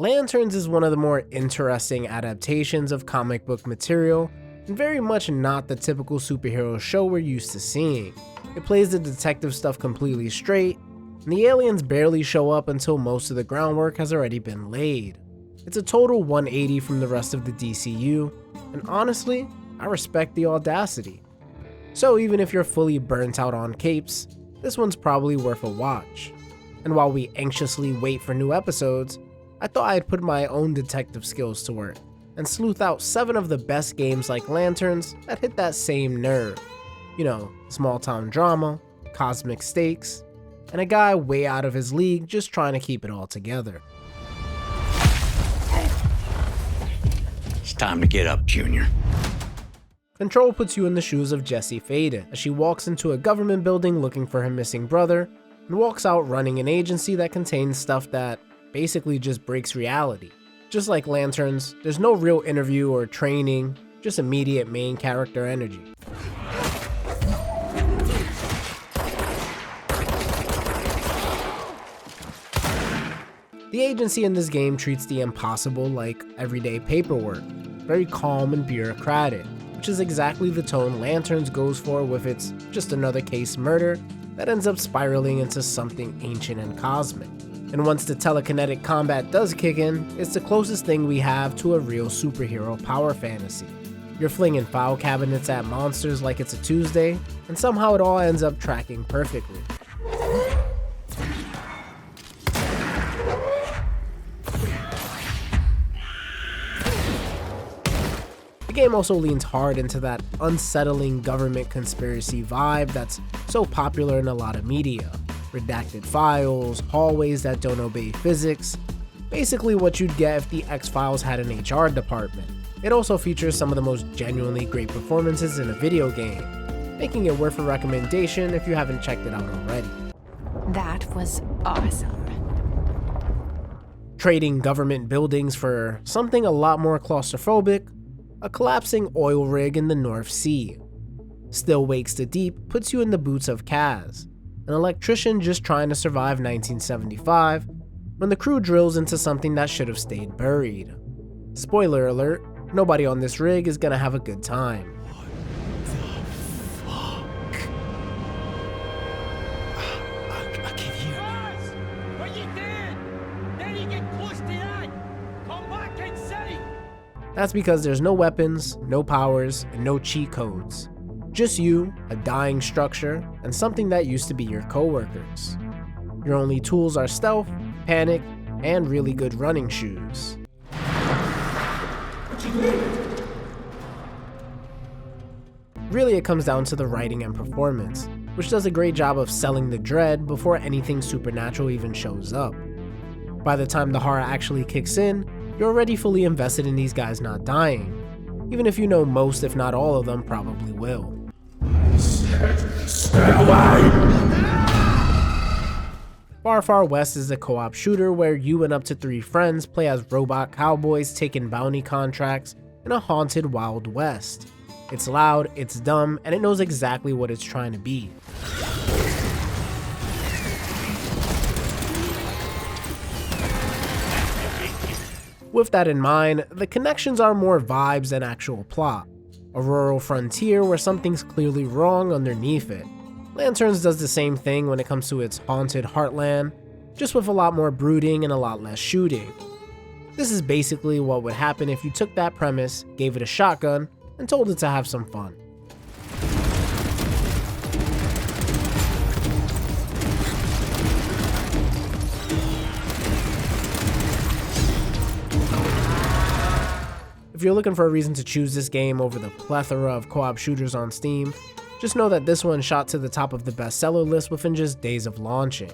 Lanterns is one of the more interesting adaptations of comic book material, and very much not the typical superhero show we're used to seeing. It plays the detective stuff completely straight, and the aliens barely show up until most of the groundwork has already been laid. It's a total 180 from the rest of the DCU, and honestly, I respect the audacity. So even if you're fully burnt out on capes, this one's probably worth a watch. And while we anxiously wait for new episodes, I thought I'd put my own detective skills to work and sleuth out 7 of the best games like Lanterns that hit that same nerve. You know, small town drama, cosmic stakes, and a guy way out of his league just trying to keep it all together. It's time to get up, Junior. Control puts you in the shoes of Jessie Faden as she walks into a government building looking for her missing brother and walks out running an agency that contains stuff that basically just breaks reality. Just like Lanterns, there's no real interview or training, just immediate main character energy. The agency in this game treats the impossible like everyday paperwork, very calm and bureaucratic, which is exactly the tone Lanterns goes for with its just another case murder that ends up spiraling into something ancient and cosmic. And once the telekinetic combat does kick in, it's the closest thing we have to a real superhero power fantasy. You're flinging file cabinets at monsters like it's a Tuesday, and somehow it all ends up tracking perfectly. The game also leans hard into that unsettling government conspiracy vibe that's so popular in a lot of media. Redacted files, hallways that don't obey physics, basically what you'd get if the X-Files had an HR department. It also features some of the most genuinely great performances in a video game, making it worth a recommendation if you haven't checked it out already. That was awesome. Trading government buildings for something a lot more claustrophobic, a collapsing oil rig in the North Sea. Still Wakes the Deep puts you in the boots of Kaz, an electrician just trying to survive 1975 when the crew drills into something that should have stayed buried. Spoiler alert, nobody on this rig is gonna have a good time. What the fuck? I can hear it. What you did? Then you get close to that. Come back and say. That's because there's no weapons, no powers, and no cheat codes. Just you, a dying structure, and something that used to be your coworkers. Your only tools are stealth, panic, and really good running shoes. Really, it comes down to the writing and performance, which does a great job of selling the dread before anything supernatural even shows up. By the time the horror actually kicks in, you're already fully invested in these guys not dying, even if you know most if not all of them probably will. Stay away! Far Far West is a co-op shooter where you and up to 3 friends play as robot cowboys taking bounty contracts in a haunted Wild West. It's loud, it's dumb, and it knows exactly what it's trying to be. With that in mind, the connections are more vibes than actual plot. A rural frontier where something's clearly wrong underneath it. Lanterns does the same thing when it comes to its haunted heartland, just with a lot more brooding and a lot less shooting. This is basically what would happen if you took that premise, gave it a shotgun, and told it to have some fun. If you're looking for a reason to choose this game over the plethora of co-op shooters on Steam, just know that this one shot to the top of the bestseller list within just days of launching.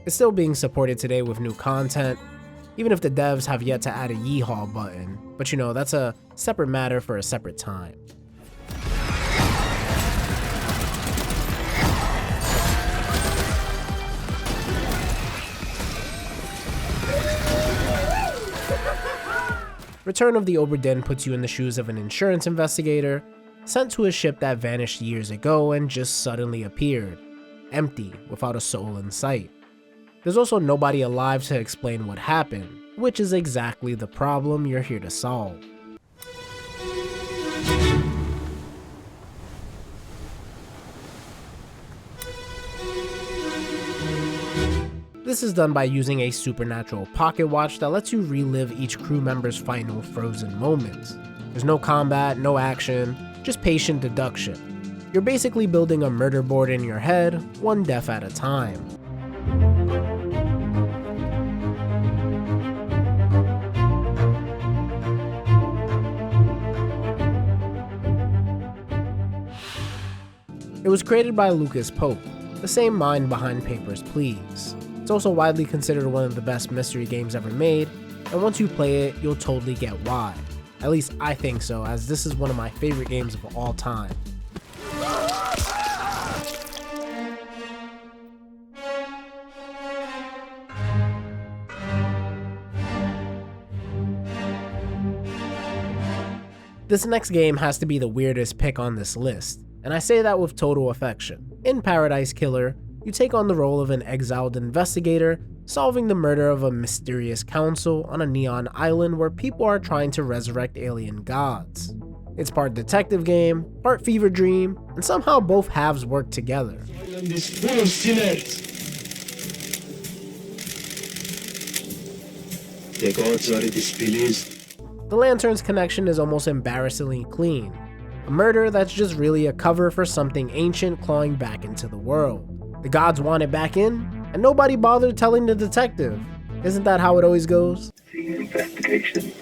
It's still being supported today with new content, even if the devs have yet to add a yeehaw button, but you know, that's a separate matter for a separate time. Return of the Obra Dinn puts you in the shoes of an insurance investigator sent to a ship that vanished years ago and just suddenly appeared, empty, without a soul in sight. There's also nobody alive to explain what happened, which is exactly the problem you're here to solve. This is done by using a supernatural pocket watch that lets you relive each crew member's final frozen moments. There's no combat, no action, just patient deduction. You're basically building a murder board in your head, one death at a time. It was created by Lucas Pope, the same mind behind Papers, Please. It's also widely considered one of the best mystery games ever made, and once you play it, you'll totally get why. At least I think so, as this is one of my favorite games of all time. This next game has to be the weirdest pick on this list, and I say that with total affection. In Paradise Killer, you take on the role of an exiled investigator solving the murder of a mysterious council on a neon island where people are trying to resurrect alien gods. It's part detective game, part fever dream, and somehow both halves work together. The island is full of sinners. The gods are displeased. The Lantern's connection is almost embarrassingly clean. A murder that's just really a cover for something ancient clawing back into the world. The gods want it back in, and nobody bothered telling the detective. Isn't that how it always goes? Investigation.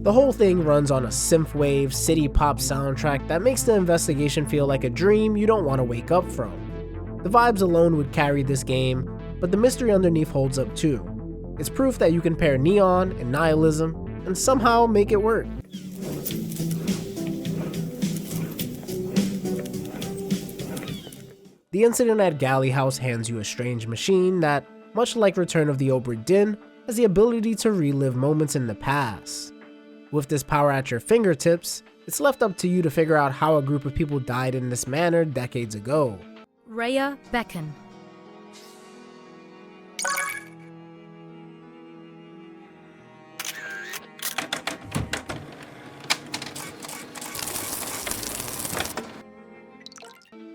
The whole thing runs on a synthwave, city pop soundtrack that makes the investigation feel like a dream you don't want to wake up from. The vibes alone would carry this game, but the mystery underneath holds up too. It's proof that you can pair neon and nihilism, and somehow make it work. The incident at Galley House hands you a strange machine that, much like Return of the Obra Dinn, has the ability to relive moments in the past. With this power at your fingertips, it's left up to you to figure out how a group of people died in this manner decades ago. Rhea Beckon.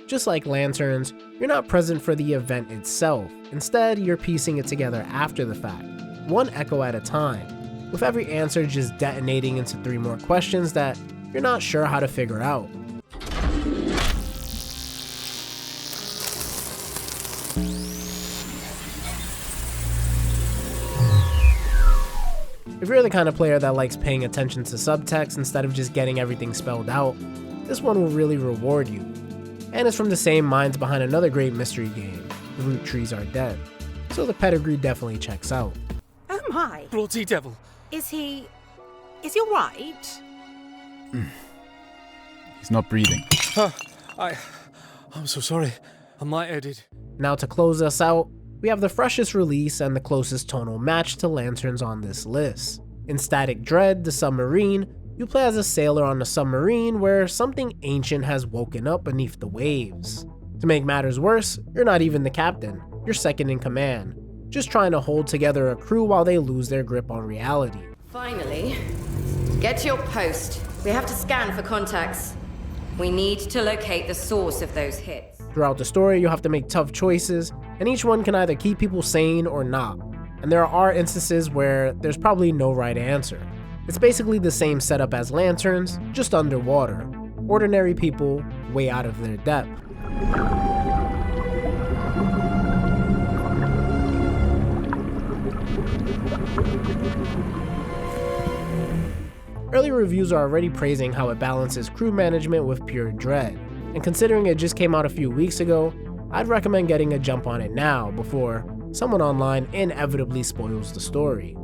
Just like Lanterns, you're not present for the event itself. Instead, you're piecing it together after the fact, one echo at a time, with every answer just detonating into 3 more questions that you're not sure how to figure out. If you're the kind of player that likes paying attention to subtext instead of just getting everything spelled out, this one will really reward you. And it's from the same minds behind another great mystery game, The Root Trees Are Dead, so the pedigree definitely checks out. Oh my! Bloody devil. Is he alright? He's not breathing. I'm so sorry. I'm lightheaded. Now to close us out, we have the freshest release and the closest tonal match to Lanterns on this list. In Static Dread, the Submarine, you play as a sailor on a submarine where something ancient has woken up beneath the waves. To make matters worse, you're not even the captain, you're second in command, just trying to hold together a crew while they lose their grip on reality. Finally, get to your post. We have to scan for contacts. We need to locate the source of those hits. Throughout the story, you have to make tough choices, and each one can either keep people sane or not. And there are instances where there's probably no right answer. It's basically the same setup as Lanterns, just underwater. Ordinary people, way out of their depth. Early reviews are already praising how it balances crew management with pure dread, and considering it just came out a few weeks ago, I'd recommend getting a jump on it now before someone online inevitably spoils the story.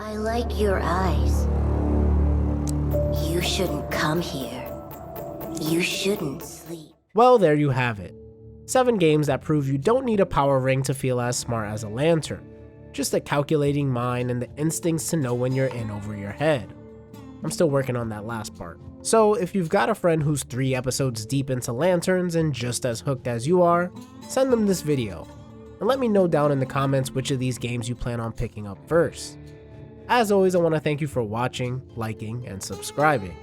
I like your eyes. You shouldn't come here. You shouldn't sleep. Well, there you have it. 7 games that prove you don't need a power ring to feel as smart as a lantern. Just a calculating mind and the instincts to know when you're in over your head. I'm still working on that last part. So if you've got a friend who's 3 episodes deep into Lanterns and just as hooked as you are, send them this video. and let me know down in the comments which of these games you plan on picking up first. As always, I want to thank you for watching, liking, and subscribing.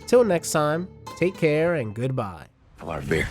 Till next time, take care and goodbye. How about a beer?